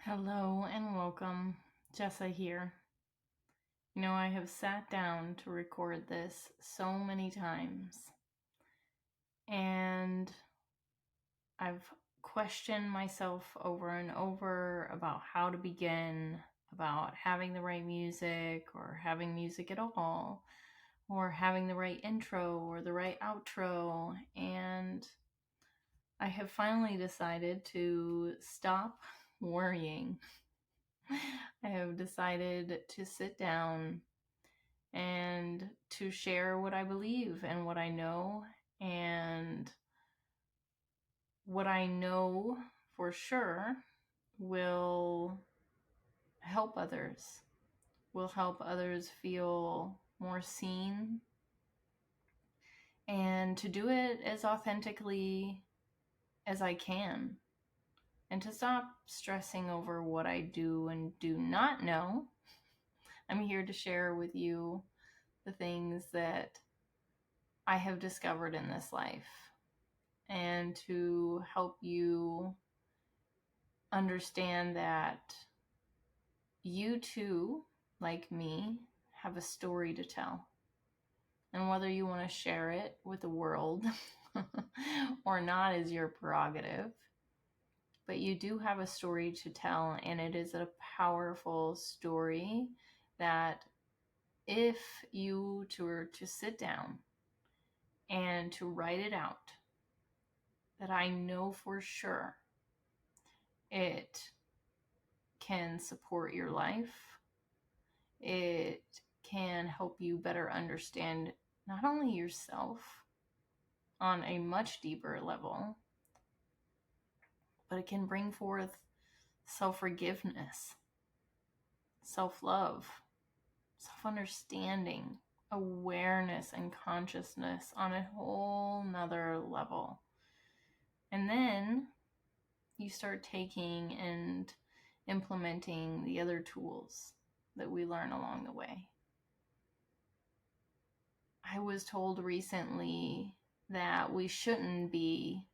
Hello and welcome. Jessa here. I have sat down to record this so many times, and I've questioned myself over and over about how to begin, about having the right music or having music at all, or having the right intro or the right outro, and I have finally decided to stop worrying. I have decided to sit down and to share what I believe and what I know, and what I know for sure will help others, feel more seen, and to do it as authentically as I can, and to stop stressing over what I do and do not know. I'm here to share with you the things that I have discovered in this life, and to help you understand that you too, like me, have a story to tell. And whether you want to share it with the world or not is your prerogative. But you do have a story to tell, and it is a powerful story that if you were to sit down and to write it out, that I know for sure it can support your life. It can help you better understand not only yourself on a much deeper level, but it can bring forth self-forgiveness, self-love, self-understanding, awareness, and consciousness on a whole nother level. And then you start taking and implementing the other tools that we learn along the way. I was told recently that we shouldn't be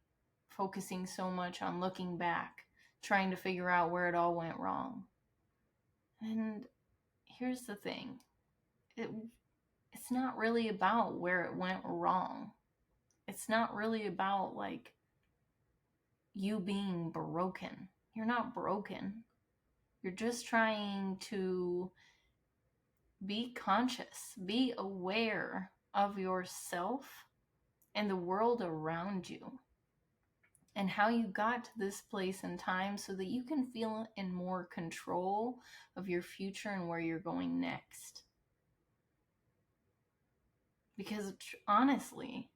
focusing so much on looking back, trying to figure out where it all went wrong. And here's the thing. It's not really about where it went wrong. It's not really about you being broken. You're not broken. You're just trying to be conscious, be aware of yourself and the world around you, and how you got to this place in time so that you can feel in more control of your future and where you're going next. Because honestly,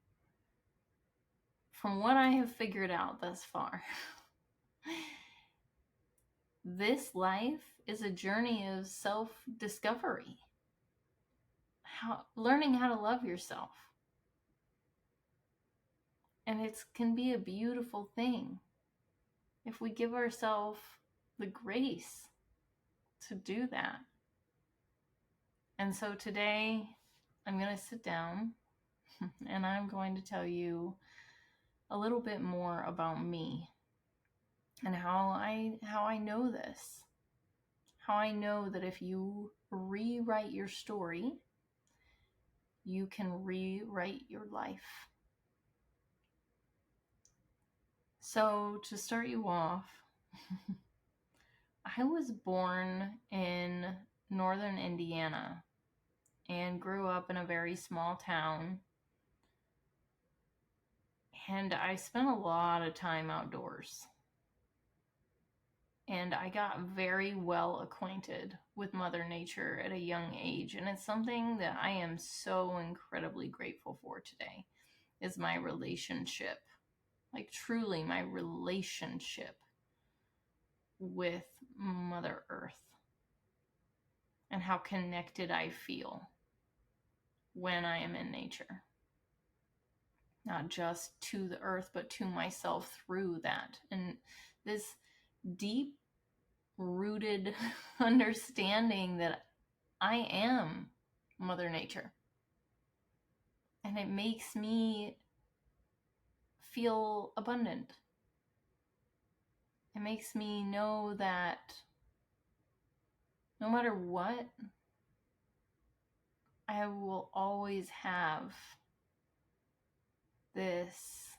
from what I have figured out thus far, this life is a journey of self-discovery. Learning how to love yourself. And it can be a beautiful thing if we give ourselves the grace to do that. And so today I'm going to sit down and I'm going to tell you a little bit more about me and how I know this. How I know that if you rewrite your story, you can rewrite your life. So to start you off, I was born in northern Indiana and grew up in a very small town. And I spent a lot of time outdoors. And I got very well acquainted with Mother Nature at a young age. And it's something that I am so incredibly grateful for today, is my relationship. Truly my relationship with Mother Earth. And how connected I feel when I am in nature. Not just to the earth, but to myself through that. And this deep-rooted understanding that I am Mother Nature. And it makes me feel abundant. It makes me know that no matter what, I will always have this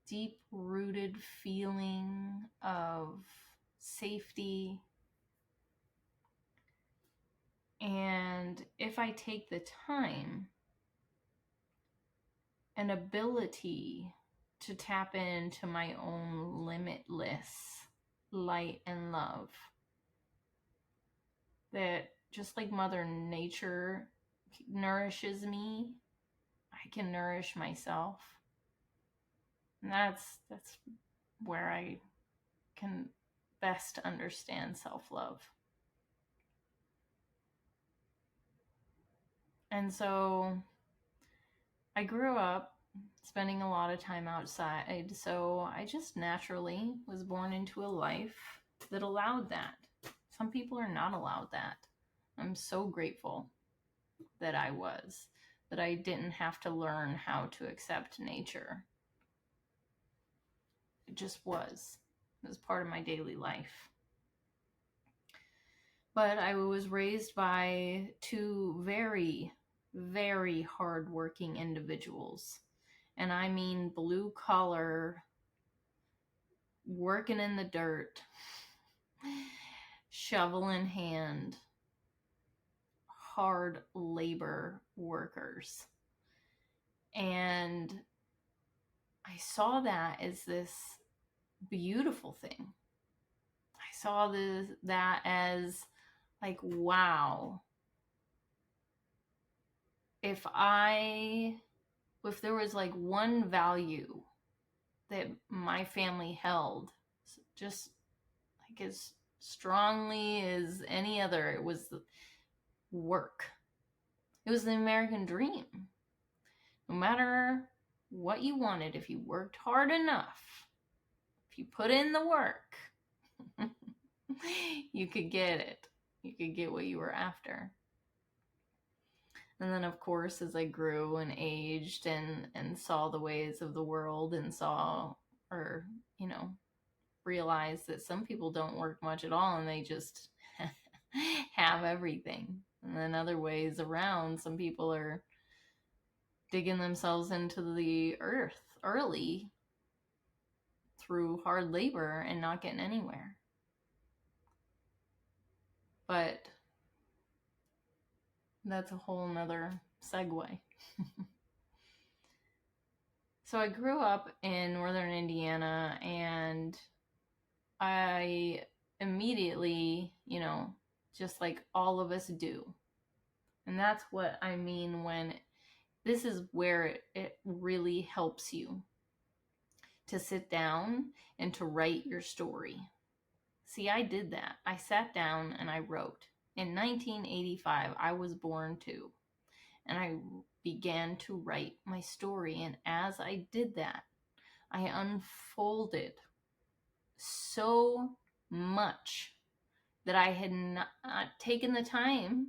deep rooted feeling of safety. And if I take the time and ability to tap into my own limitless light and love, that just like Mother Nature nourishes me, I can nourish myself. And that's where I can best understand self-love. And so I grew up spending a lot of time outside, so I just naturally was born into a life that allowed that. Some people are not allowed that. I'm so grateful that I didn't have to learn how to accept nature. It just was. It was part of my daily life. But I was raised by two very, very hardworking individuals. And I mean blue collar, working in the dirt, shovel in hand, hard labor workers. And I saw that as this beautiful thing. I saw that as like, wow, if there was like one value that my family held just like as strongly as any other, it was work. It was the American dream. No matter what you wanted, if you worked hard enough, if you put in the work, you could get it. You could get what you were after. And then, of course, as I grew and aged and saw the ways of the world and saw, or, realized that some people don't work much at all and they just have everything. And then other ways around, some people are digging themselves into the earth early through hard labor and not getting anywhere. But that's a whole nother segue. So I grew up in northern Indiana, and I immediately, just like all of us do. And that's what I mean when this is where it really helps you to sit down and to write your story. See, I did that. I sat down and I wrote. In 1985, I was born too. And I began to write my story. And as I did that, I unfolded so much that I had not taken the time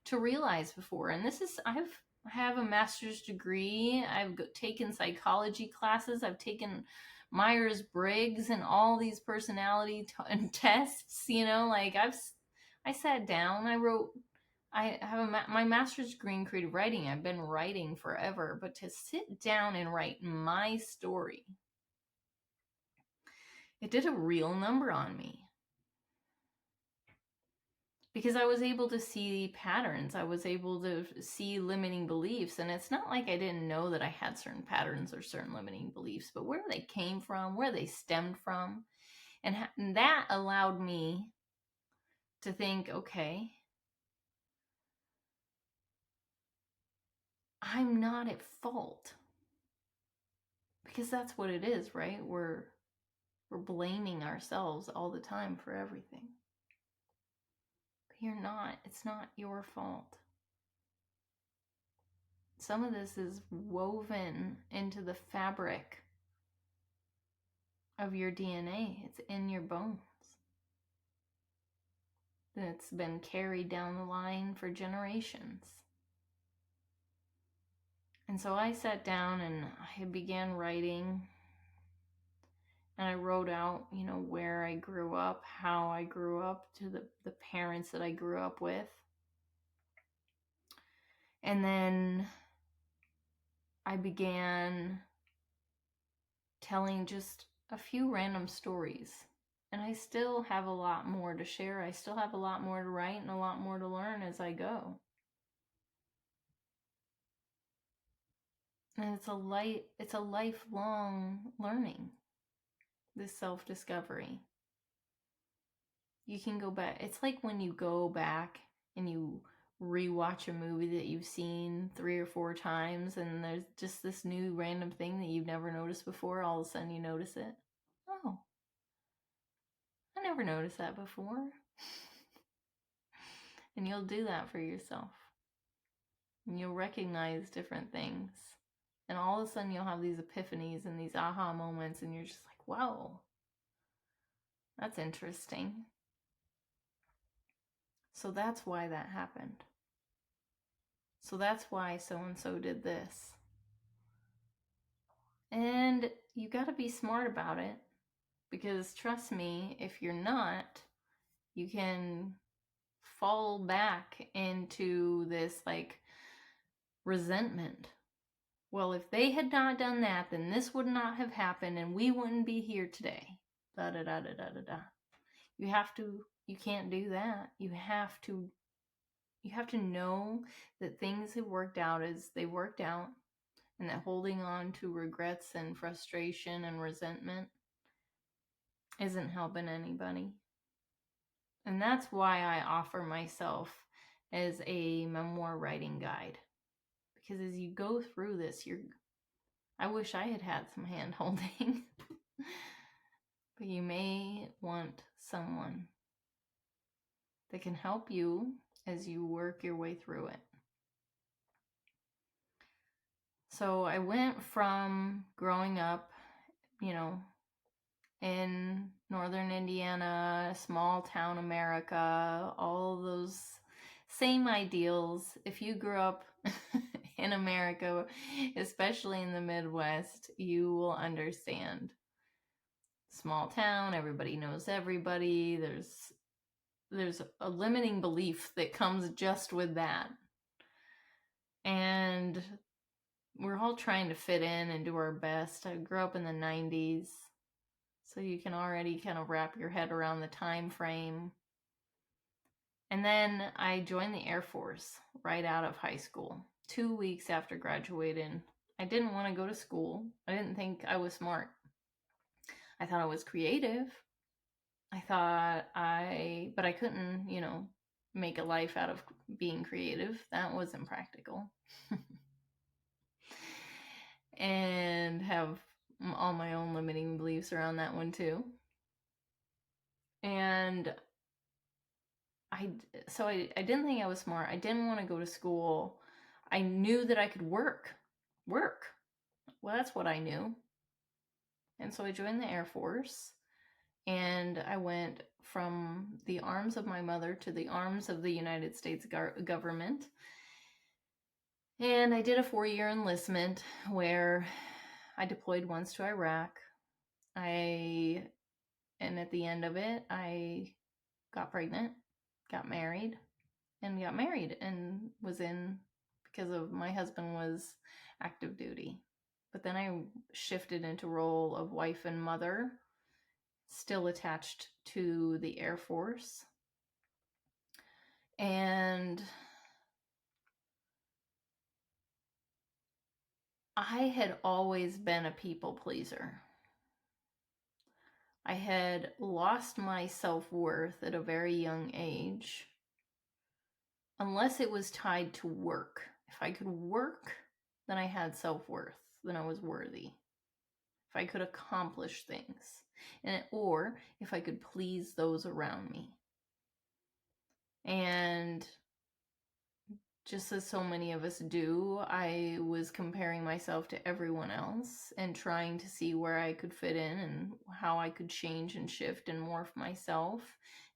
to realize before. And I have a master's degree. I've taken psychology classes. I've taken Myers-Briggs and all these personality tests, I sat down, I wrote, I have my master's degree in creative writing. I've been writing forever, but to sit down and write my story, it did a real number on me. Because I was able to see patterns. I was able to see limiting beliefs. And it's not like I didn't know that I had certain patterns or certain limiting beliefs, but where they came from, where they stemmed from. And that allowed me to think, okay, I'm not at fault. Because that's what it is, right? We're blaming ourselves all the time for everything. But you're not. It's not your fault. Some of this is woven into the fabric of your DNA. It's in your bones. It's been carried down the line for generations. And so I sat down and I began writing. And I wrote out, where I grew up, how I grew up, to the parents that I grew up with. And then I began telling just a few random stories. And I still have a lot more to share. I still have a lot more to write and a lot more to learn as I go. And it's a lifelong learning, this self-discovery. You can go back. It's like when you go back and you rewatch a movie that you've seen 3 or 4 times, and there's just this new random thing that you've never noticed before. All of a sudden you notice it. Oh, I never noticed that before. And you'll do that for yourself. And you'll recognize different things. And all of a sudden you'll have these epiphanies and these aha moments, and you're just like, wow, that's interesting. So that's why that happened. So that's why so-and-so did this. And you got to be smart about it, because trust me, if you're not, you can fall back into this like resentment. Well, if they had not done that, then this would not have happened and we wouldn't be here today. Da da da da da da da. You can't do that. You have to know that things have worked out as they worked out, and that holding on to regrets and frustration and resentment isn't helping anybody. And that's why I offer myself as a memoir writing guide. Because as you go through this, I wish I had some hand holding. But you may want someone that can help you as you work your way through it. So I went from growing up, in northern Indiana, small town America, all those same ideals. If you grew up in America, especially in the Midwest, you will understand. Small town, everybody knows everybody. There's a limiting belief that comes just with that. And we're all trying to fit in and do our best. I grew up in the 90s. So you can already kind of wrap your head around the time frame. And then I joined the Air Force right out of high school, 2 weeks after graduating. I didn't want to go to school. I didn't think I was smart. I thought I was creative. But I couldn't, make a life out of being creative. That wasn't practical. And have all my own limiting beliefs around that one too. And I didn't think I was smart. I didn't want to go to school. I knew that I could work. Well, that's what I knew. And so I joined the Air Force, and I went from the arms of my mother to the arms of the United States government. And I did a 4-year enlistment where I deployed once to Iraq. And at the end of it, I got pregnant, got married, and was in, because of my husband was active duty. But then I shifted into role of wife and mother, still attached to the Air Force. And I had always been a people pleaser. I had lost my self-worth at a very young age, unless it was tied to work. If I could work, then I had self-worth, then I was worthy. If I could accomplish things, or if I could please those around me. And just as so many of us do, I was comparing myself to everyone else and trying to see where I could fit in and how I could change and shift and morph myself.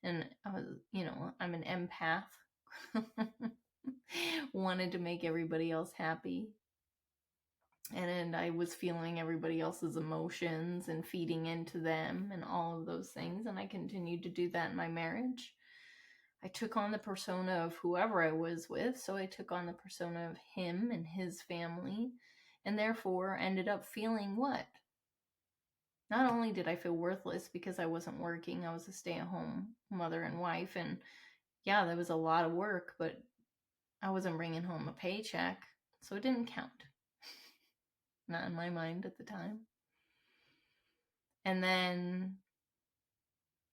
And I was, I'm an empath. Wanted to make everybody else happy. And I was feeling everybody else's emotions and feeding into them and all of those things. And I continued to do that in my marriage. I took on the persona of whoever I was with. So I took on the persona of him and his family, and therefore ended up feeling what? Not only did I feel worthless because I wasn't working, I was a stay-at-home mother and wife. And yeah, that was a lot of work, but I wasn't bringing home a paycheck. So it didn't count. Not in my mind at the time. And then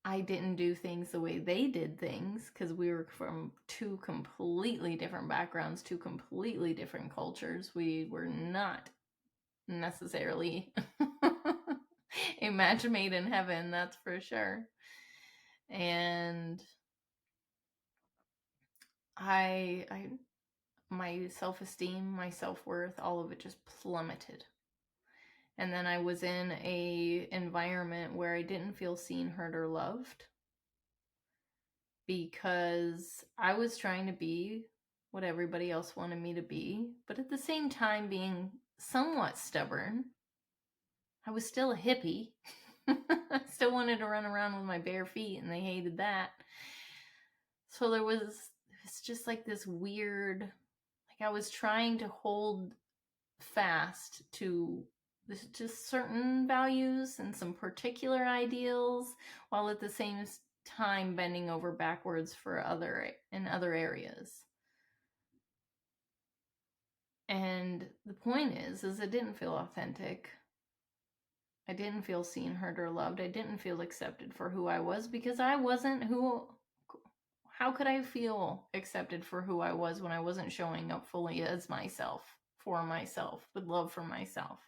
I didn't do things the way they did things because we were from two completely different backgrounds, two completely different cultures. We were not necessarily a match made in heaven, that's for sure. And I my self-esteem, my self-worth, all of it just plummeted. And then I was in a environment where I didn't feel seen, heard, or loved, because I was trying to be what everybody else wanted me to be, but at the same time being somewhat stubborn. I was still a hippie. I still wanted to run around with my bare feet, and they hated that. So it's just like this weird, like I was trying to hold fast to just certain values and some particular ideals, while at the same time bending over backwards for other areas. And the point is it didn't feel authentic. I didn't feel seen, heard, or loved. I didn't feel accepted for who I was, because I wasn't who. How could I feel accepted for who I was when I wasn't showing up fully as myself, for myself, with love for myself?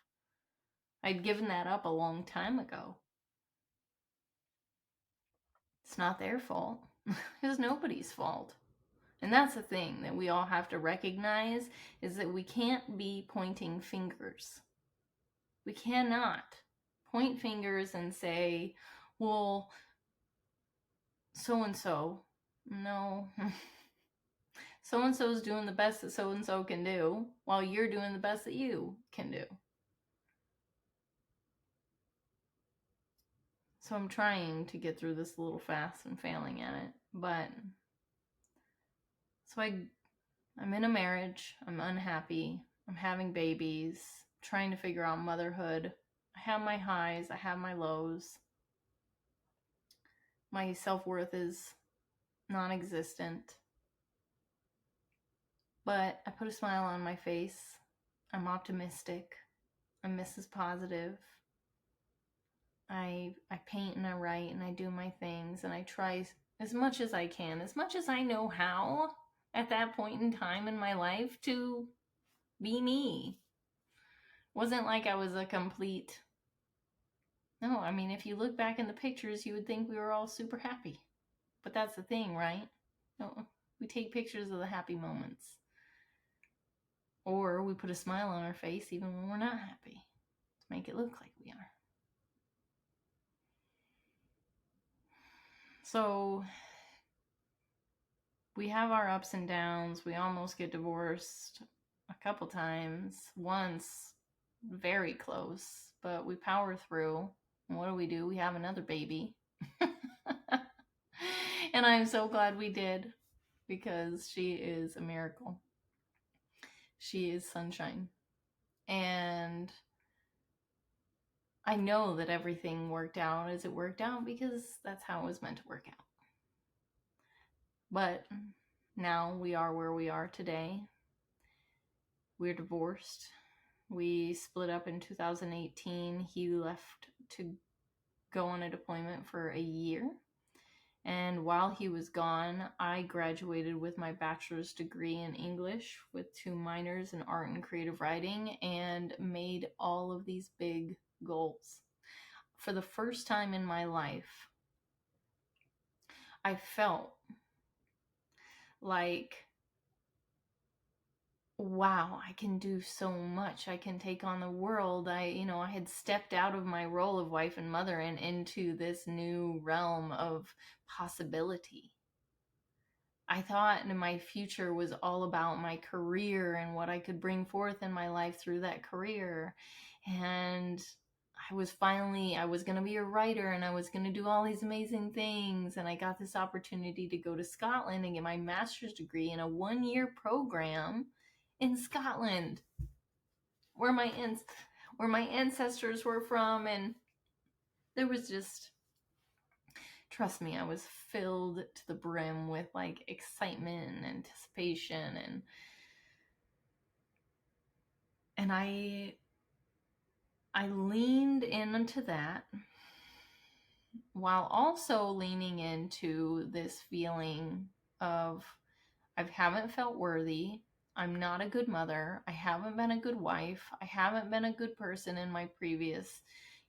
I'd given that up a long time ago. It's not their fault. It's nobody's fault. And that's the thing that we all have to recognize, is that we can't be pointing fingers. We cannot point fingers and say, well, so-and-so. No. So-and-so is doing the best that so-and-so can do, while you're doing the best that you can do. So I'm trying to get through this a little fast and failing at it. But so I'm in a marriage. I'm unhappy. I'm having babies. Trying to figure out motherhood. I have my highs. I have my lows. My self-worth is non-existent. But I put a smile on my face. I'm optimistic. I'm Mrs. Positive. I paint and I write and I do my things, and I try as much as I can, as much as I know how at that point in time in my life, to be me. Wasn't like I was a complete... No, I mean, if you look back in the pictures, you would think we were all super happy. But that's the thing, right? No, we take pictures of the happy moments. Or we put a smile on our face even when we're not happy, to make it look like we are. So we have our ups and downs. We almost get divorced a couple times. Once, very close, but we power through. And what do? We have another baby. And I'm so glad we did, because she is a miracle. She is sunshine. And I know that everything worked out as it worked out, because that's how it was meant to work out. But now we are where we are today. We're divorced. We split up in 2018. He left to go on a deployment for a year. And while he was gone, I graduated with my bachelor's degree in English with 2 minors in art and creative writing, and made all of these big goals. For the first time in my life, I felt like, wow, I can do so much. I can take on the world. I had stepped out of my role of wife and mother and into this new realm of possibility. I thought my future was all about my career and what I could bring forth in my life through that career. And I was going to be a writer and I was going to do all these amazing things. And I got this opportunity to go to Scotland and get my master's degree in a 1-year program in Scotland, where my ancestors were from. And there was just, trust me, I was filled to the brim with like excitement and anticipation, and I leaned into that while also leaning into this feeling of I haven't felt worthy. I'm not a good mother. I haven't been a good wife. I haven't been a good person in my previous,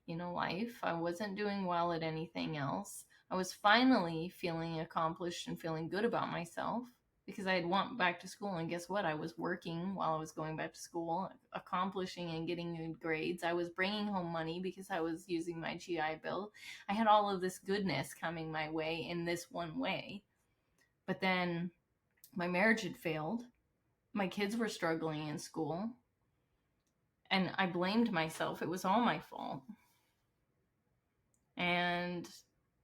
life. I wasn't doing well at anything else. I was finally feeling accomplished and feeling good about myself because I had went back to school, and guess what? I was working while I was going back to school, accomplishing and getting good grades. I was bringing home money because I was using my GI Bill. I had all of this goodness coming my way in this one way. But then my marriage had failed. My kids were struggling in school. And I blamed myself. It was all my fault. And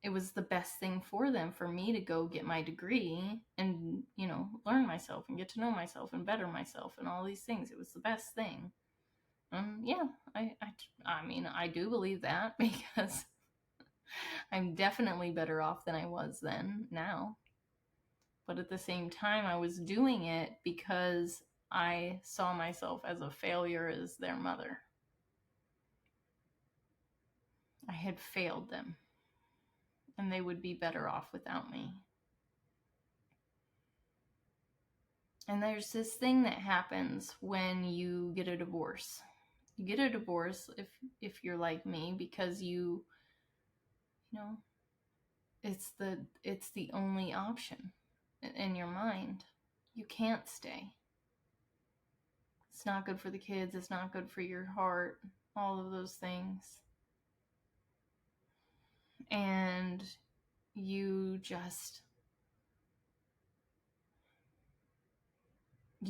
it was the best thing for them, for me to go get my degree and, learn myself and get to know myself and better myself and all these things. It was the best thing. Yeah, I do believe that, because I'm definitely better off than I was then, now. But at the same time, I was doing it because I saw myself as a failure as their mother. I had failed them, and they would be better off without me. And there's this thing that happens when you get a divorce. You get a divorce if you're like me, because it's the only option in your mind. You can't stay. It's not good for the kids. It's not good for your heart. All of those things. And you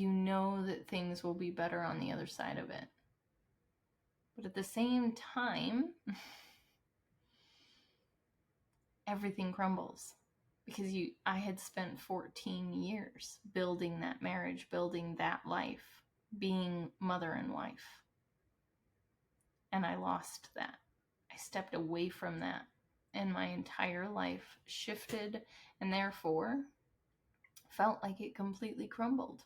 know that things will be better on the other side of it. But at the same time, everything crumbles, because I had spent 14 years building that marriage, building that life, being mother and wife. And I lost that. I stepped away from that, and my entire life shifted, and therefore felt like it completely crumbled.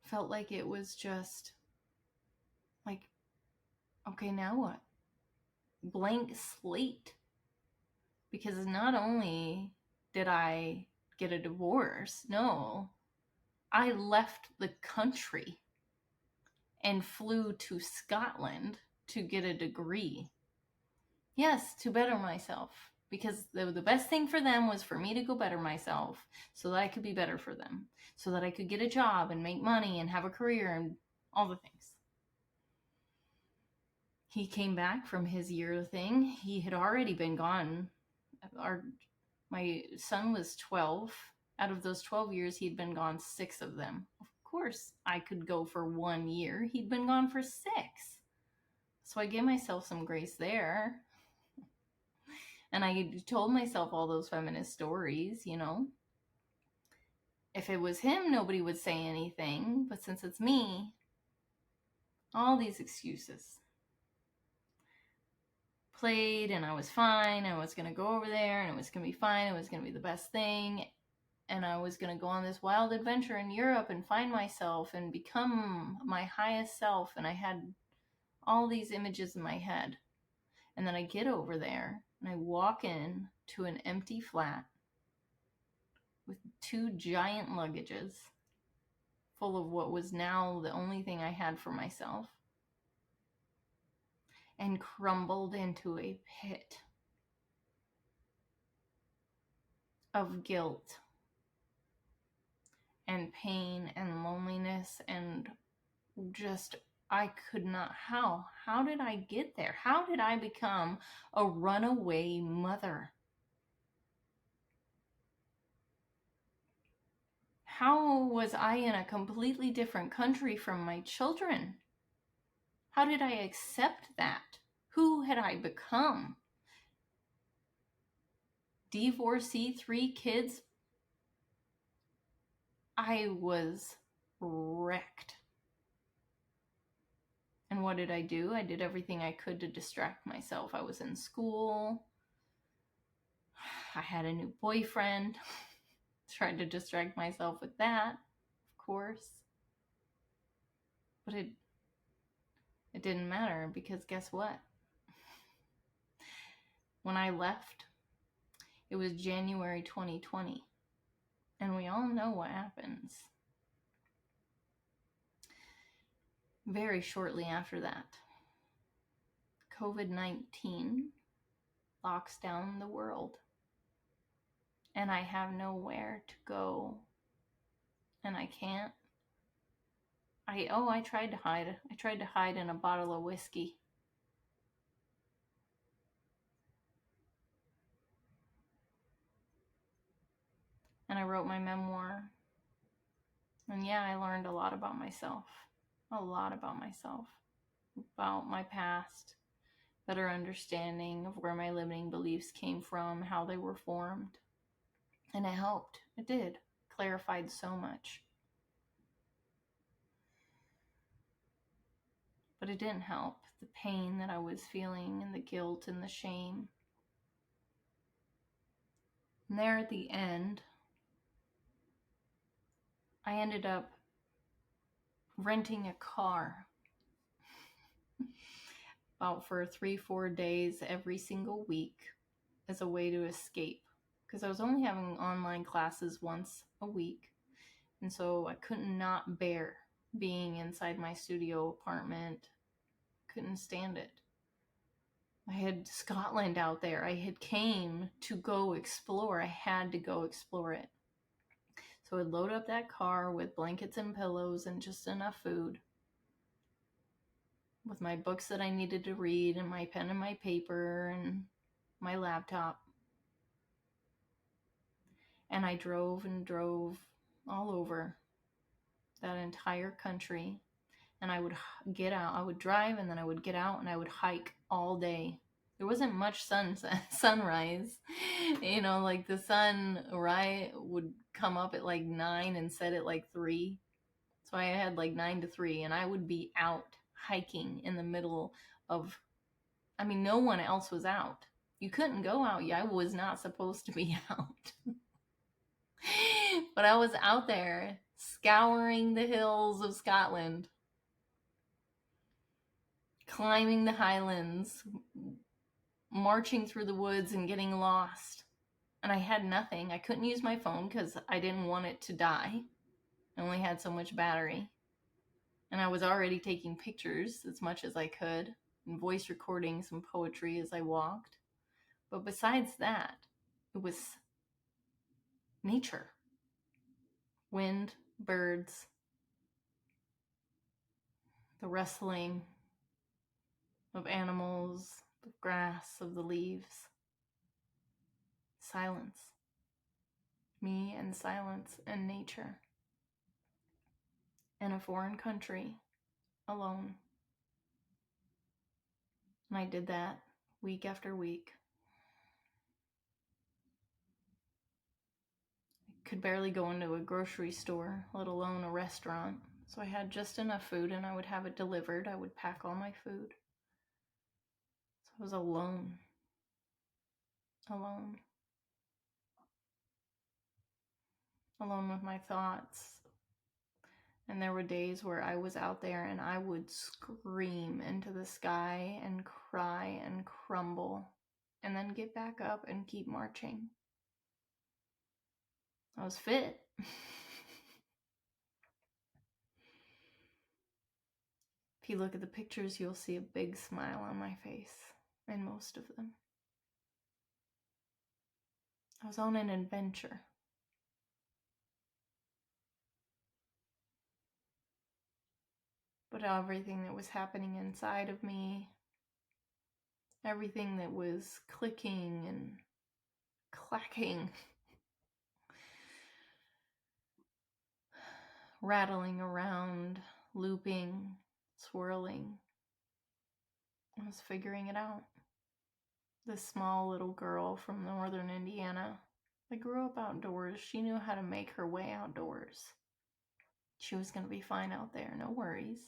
Felt like it was just like, okay, now what? Blank slate. Because not only did I get a divorce, no, I left the country and flew to Scotland to get a degree. Yes, to better myself. Because the best thing for them was for me to go better myself, so that I could be better for them. So that I could get a job and make money and have a career and all the things. He came back from his year thing. He had already been gone. My son was 12. Out of those 12 years, he'd been gone 6 of them. Of course, I could go for 1 year. He'd been gone for 6. So I gave myself some grace there. And I told myself all those feminist stories, If it was him, nobody would say anything. But since it's me, all these excuses played, and I was fine. I was going to go over there, and it was going to be fine. It was going to be the best thing. And I was going to go on this wild adventure in Europe and find myself and become my highest self. And I had all these images in my head. And then I get over there and I walk in to an empty flat with 2 giant luggages full of what was now the only thing I had for myself, and crumbled into a pit of guilt and pain and loneliness, and just, I could not, how did I get there? How did I become a runaway mother? How was I in a completely different country from my children? How did I accept that? Who had I become? Divorcee, 3 kids. I was wrecked. And what did I do? I did everything I could to distract myself. I was in school. I had a new boyfriend. Tried to distract myself with that, of course. But it didn't matter, because guess what? When I left, it was January 2020. And we all know what happens. Very shortly after that, COVID-19 locks down the world. And I have nowhere to go. And I can't. I tried to hide. I tried to hide in a bottle of whiskey. And I wrote my memoir. And yeah, I learned a lot about myself. A lot about myself. About my past. Better understanding of where my limiting beliefs came from, how they were formed. And it helped. It did. Clarified so much. But it didn't help. The pain that I was feeling, and the guilt and the shame. And there at the end, I ended up renting a car about for 3-4 days every single week as a way to escape, because I was only having online classes once a week, and so I could not bear being inside my studio apartment. Couldn't stand it. I had Scotland out there. I had came to go explore. I had to go explore it. So I'd load up that car with blankets and pillows and just enough food, with my books that I needed to read, and my pen and my paper and my laptop. And I drove and drove all over that entire country. And I would get out. I would drive, and then I would get out, and I would hike all day. There wasn't much sunrise. Like the sun would come up at like 9 and set at like 3. So I had like 9 to 3, and I would be out hiking in the middle of, no one else was out. You couldn't go out. I was not supposed to be out. But I was out there scouring the hills of Scotland, climbing the highlands, marching through the woods and getting lost. And I had nothing. I couldn't use my phone because I didn't want it to die. I only had so much battery. And I was already taking pictures as much as I could, and voice recording some poetry as I walked. But besides that, it was nature. Wind, birds, the rustling of animals, the grass, of the leaves. Silence. Me and silence and nature. In a foreign country, alone. And I did that week after week. I could barely go into a grocery store, let alone a restaurant. So I had just enough food, and I would have it delivered. I would pack all my food. So I was alone. Alone. Alone with my thoughts. And there were days where I was out there and I would scream into the sky and cry and crumble, and then get back up and keep marching. I was fit. If you look at the pictures, you'll see a big smile on my face, in most of them. I was on an adventure. But everything that was happening inside of me, everything that was clicking and clacking, rattling around, looping, swirling. I was figuring it out. This small little girl from northern Indiana that grew up outdoors, she knew how to make her way outdoors. She was going to be fine out there, no worries.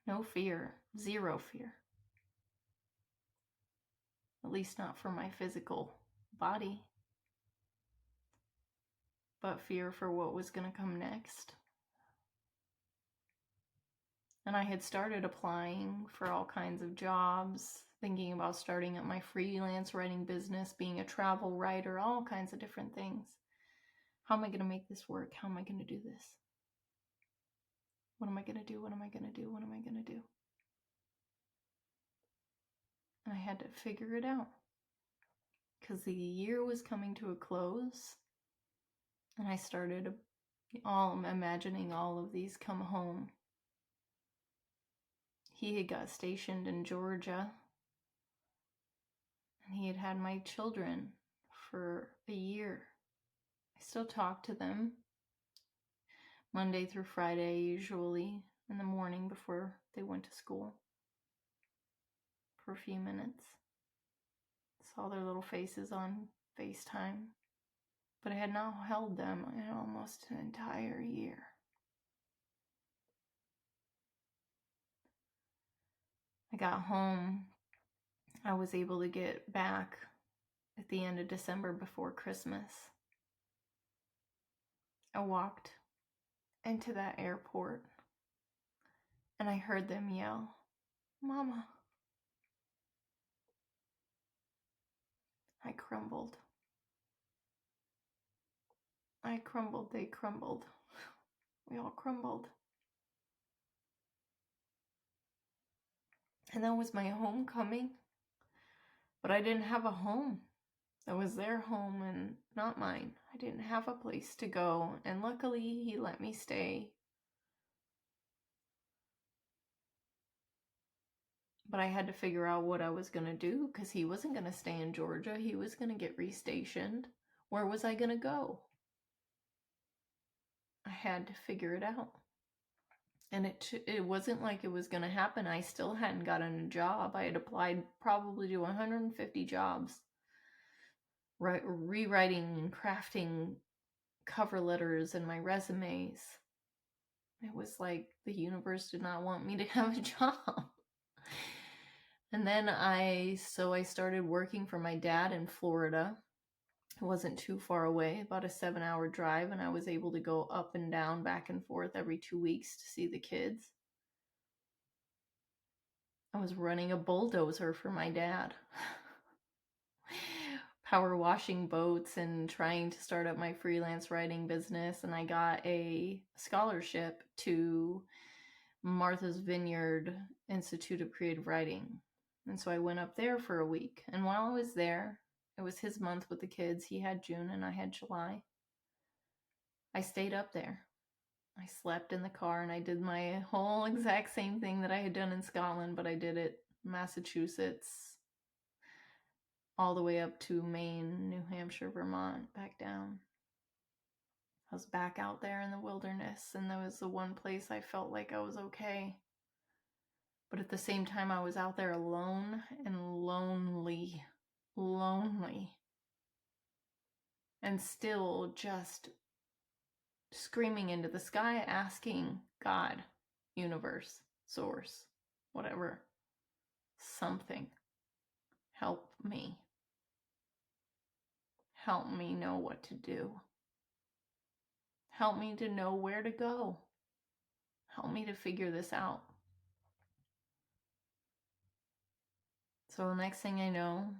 No fear, zero fear. At least not for my physical body. But fear for what was going to come next. And I had started applying for all kinds of jobs, thinking about starting up my freelance writing business, being a travel writer, all kinds of different things. How am I going to make this work? How am I going to do this? What am I going to do? What am I going to do? What am I going to do? And I had to figure it out. Because the year was coming to a close. And I started imagining all of these come home. He had got stationed in Georgia. And he had had my children for a year. I still talk to them Monday through Friday, usually in the morning before they went to school, for a few minutes. Saw their little faces on FaceTime, but I had not held them in almost an entire year. I got home. I was able to get back at the end of December before Christmas. I walked into that airport and I heard them yell, "Mama." I crumbled. I crumbled, they crumbled. We all crumbled. And that was my homecoming. But I didn't have a home. That was their home and not mine. I didn't have a place to go, and luckily he let me stay. But I had to figure out what I was going to do, because he wasn't going to stay in Georgia. He was going to get restationed. Where was I going to go? I had to figure it out. And it wasn't like it was going to happen. I still hadn't gotten a job. I had applied probably to 150 jobs. Rewriting and crafting cover letters and my resumes. It was like the universe did not want me to have a job. And then I started working for my dad in Florida. It wasn't too far away, about a 7-hour drive, and I was able to go up and down, back and forth every 2 weeks to see the kids. I was running a bulldozer for my dad. Power washing boats and trying to start up my freelance writing business, and I got a scholarship to Martha's Vineyard Institute of Creative Writing. And so I went up there for a week. And while I was there, it was his month with the kids. He had June and I had July. I stayed up there. I slept in the car and I did my whole exact same thing that I had done in Scotland, but I did it in Massachusetts, all the way up to Maine, New Hampshire, Vermont, back down. I was back out there in the wilderness, and that was the one place I felt like I was okay. But at the same time, I was out there alone and lonely. And still just screaming into the sky, asking God, universe, source, whatever, something, help me. Help me know what to do. Help me to know where to go. Help me to figure this out. So the next thing I know,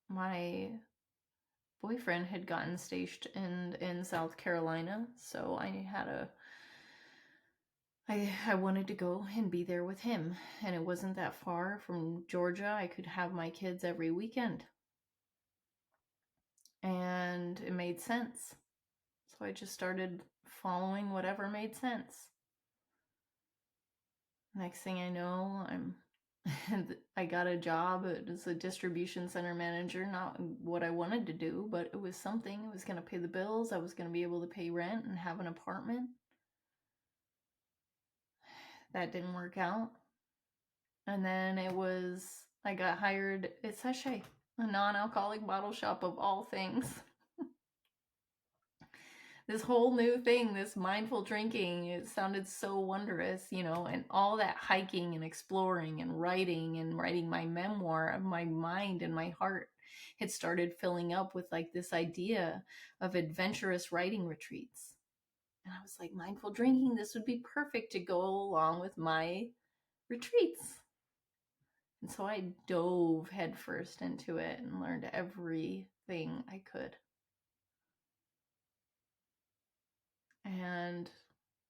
my boyfriend had gotten stationed in South Carolina, so I wanted to go and be there with him, and it wasn't that far from Georgia. I could have my kids every weekend, and it made sense. So I just started following whatever made sense. Next thing I know, I'm And I got a job as a distribution center manager, not what I wanted to do, but it was something. It was going to pay the bills. I was going to be able to pay rent and have an apartment. That didn't work out. And then I got hired at Sachet, a non-alcoholic bottle shop of all things. This whole new thing, this mindful drinking, it sounded so wondrous, and all that hiking and exploring and writing my memoir of my mind and my heart had started filling up with like this idea of adventurous writing retreats. And I was like, mindful drinking, this would be perfect to go along with my retreats. And so I dove headfirst into it and learned everything I could. And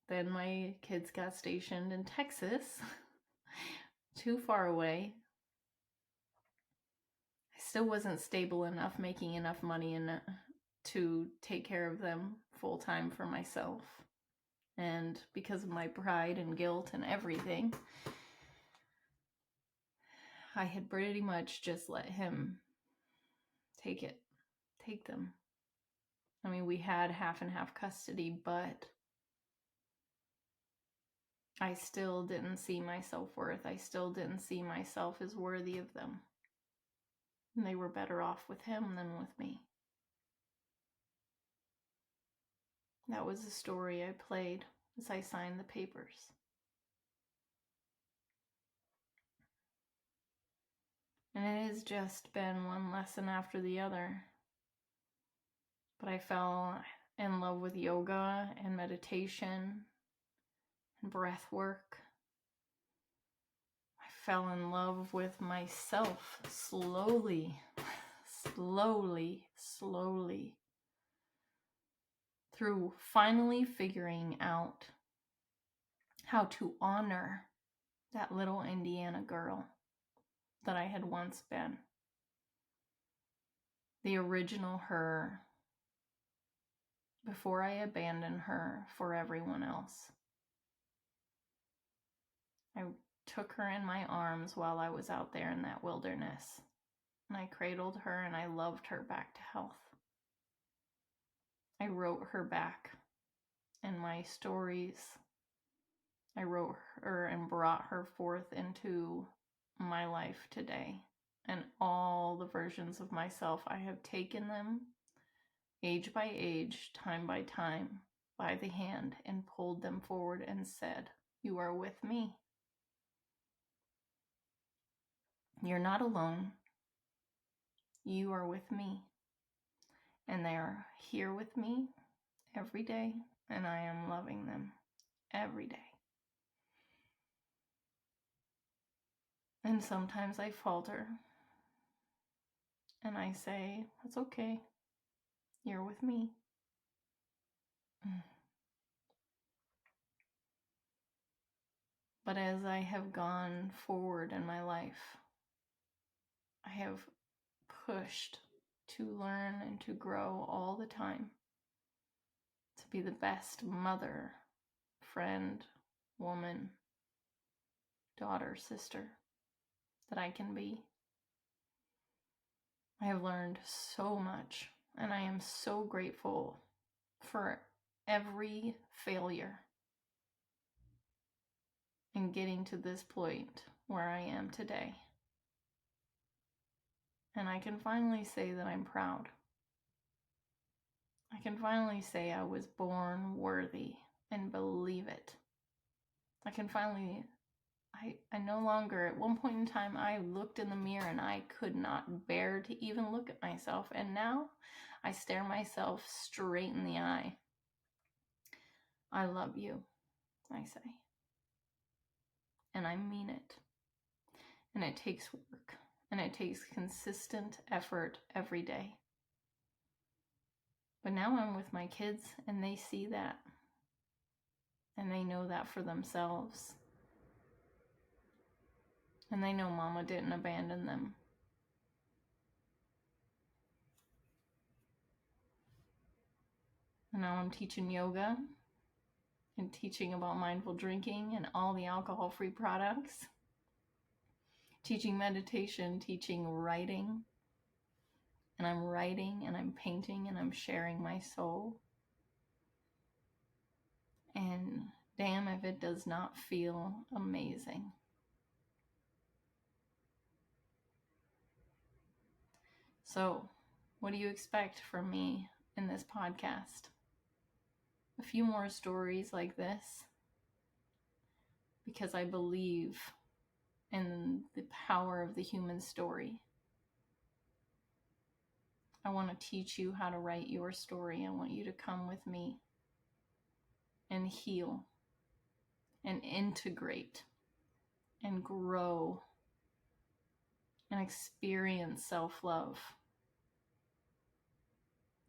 then my kids got stationed in Texas, too far away. I still wasn't stable enough, making enough money to take care of them full time for myself. And because of my pride and guilt and everything, I had pretty much just let him take them. I mean, we had half and half custody, but I still didn't see my self-worth. I still didn't see myself as worthy of them. And they were better off with him than with me. That was the story I played as I signed the papers. And it has just been one lesson after the other. But I fell in love with yoga and meditation and breath work. I fell in love with myself slowly, through finally figuring out how to honor that little Indiana girl that I had once been. The original her, before I abandoned her for everyone else. I took her in my arms while I was out there in that wilderness, and I cradled her and I loved her back to health. I wrote her back in my stories. I wrote her and brought her forth into my life today. And all the versions of myself, I have taken them age by age, time by time, by the hand, and pulled them forward and said, "You are with me. You're not alone. You are with me." And they are here with me every day, and I am loving them every day. And sometimes I falter, and I say, "It's okay. You're with me." But as I have gone forward in my life, I have pushed to learn and to grow all the time, to be the best mother, friend, woman, daughter, sister that I can be. I have learned so much, and I am so grateful for every failure in getting to this point where I am today. And I can finally say that I'm proud. I can finally say I was born worthy and believe it. I can finally, I no longer, at one point in time, I looked in the mirror and I could not bear to even look at myself. And now I stare myself straight in the eye. I love you, I say. And I mean it. And it takes work. And it takes consistent effort every day. But now I'm with my kids and they see that. And they know that for themselves. And they know Mama didn't abandon them. And now I'm teaching yoga and teaching about mindful drinking and all the alcohol-free products. teaching meditation, teaching writing. And I'm writing and I'm painting and I'm sharing my soul. And damn if it does not feel amazing. So, what do you expect from me in this podcast? A few more stories like this, because I believe in the power of the human story. I want to teach you how to write your story. I want you to come with me and heal and integrate and grow and experience self-love.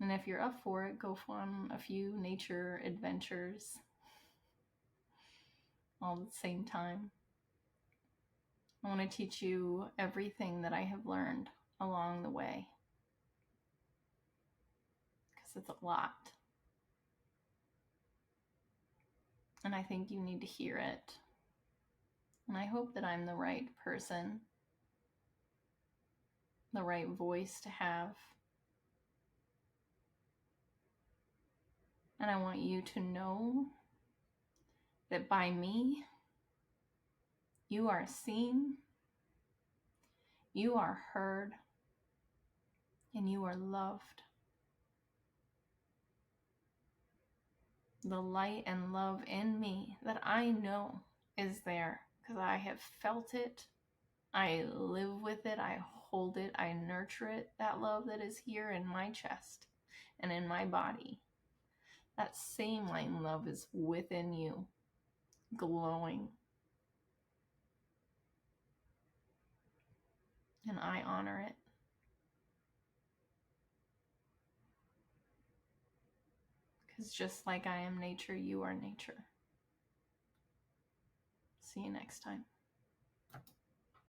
And if you're up for it, go on a few nature adventures all at the same time. I want to teach you everything that I have learned along the way, because it's a lot. And I think you need to hear it. And I hope that I'm the right person, the right voice to have. And I want you to know that by me, you are seen, you are heard, and you are loved. The light and love in me that I know is there, because I have felt it, I live with it, I hold it, I nurture it, that love that is here in my chest and in my body. That same light and love is within you, glowing. And I honor it. Because just like I am nature, you are nature. See you next time.